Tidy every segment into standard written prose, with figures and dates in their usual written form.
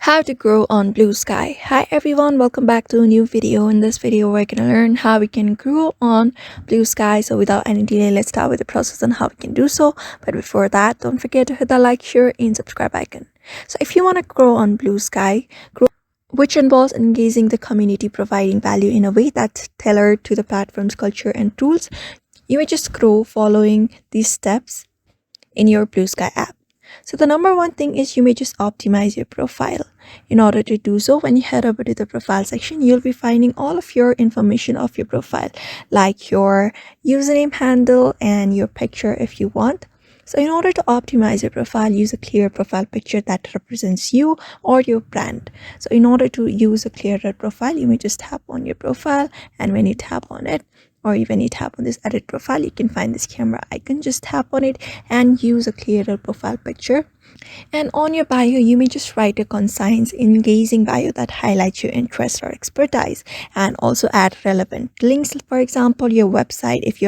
How to grow on Blue Sky. Hi everyone, welcome back to a new video. In this video, we're gonna learn how we can grow on Blue Sky. So without any delay, let's start with the process on how we can do so. But before that, don't forget to hit the like, share, and subscribe icon. So if you want to grow on Blue Sky, which involves engaging the community, providing value in a way that's tailored to the platform's culture and tools, you may just grow following these steps in your Blue Sky app. So the number one thing is you may just optimize your profile. In order to do so, when you head over to the profile section, you'll be finding all of your information of your profile, like your username handle and your picture if you want. So in order to optimize your profile, use a clear profile picture that represents you or your brand. So in order to use a clearer profile, you may just tap on your profile, and when you tap on it, or even you tap on this edit profile, you can find this camera icon. Just tap on it and use a clearer profile picture. And on your bio, you may just write a concise, engaging bio that highlights your interest or expertise, and also add relevant links. For example, your website. If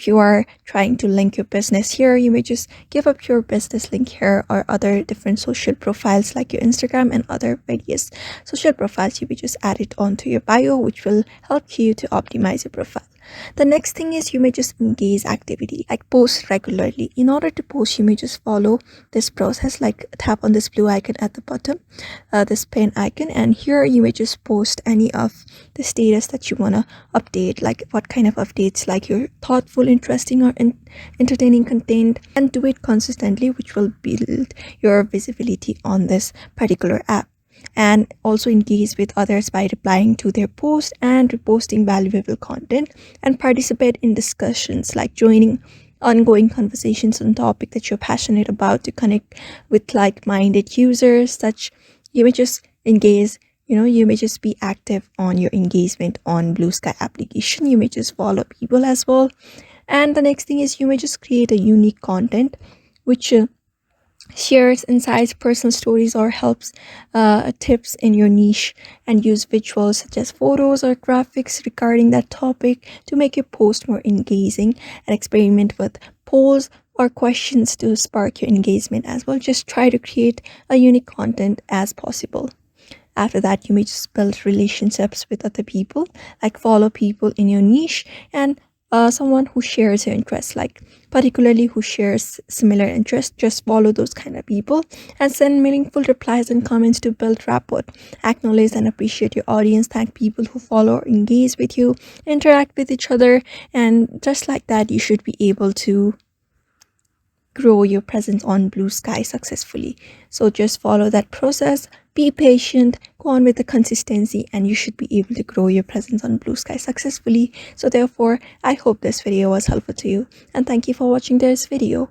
you are trying to link your business here, you may just give up your business link here, or other different social profiles like your Instagram and other various social profiles. You may just add it onto your bio, which will help you to optimize your profile. The next thing is you may just engage activity, like post regularly. In order to post, you may just follow this process, like tap on this blue icon at the bottom, this pen icon, and here you may just post any of the status that you want to update, like what kind of updates, like your thoughtful, interesting, or entertaining content, and do it consistently, which will build your visibility on this particular app. And also engage with others by replying to their posts and reposting valuable content, and participate in discussions, like joining ongoing conversations on topic that you're passionate about to connect with like-minded users. Such you may just engage, you may just be active on your engagement on Blue Sky application. You may just follow people as well. And the next thing is you may just create a unique content which shares insights, personal stories, or helps tips in your niche, and use visuals such as photos or graphics regarding that topic to make your post more engaging, and experiment with polls or questions to spark your engagement as well. Just try to create a unique content as possible. After that, you may just build relationships with other people, like follow people in your niche, and someone who shares your interests, like particularly who shares similar interests. Just follow those kind of people and send meaningful replies and comments to build rapport. Acknowledge and appreciate your audience. Thank people who follow or engage with you, interact with each other, and just like that, you should be able to grow your presence on Blue Sky successfully. So just follow that process, be patient, go on with the consistency, and you should be able to grow your presence on Blue Sky successfully. So therefore, I hope this video was helpful to you, and thank you for watching this video.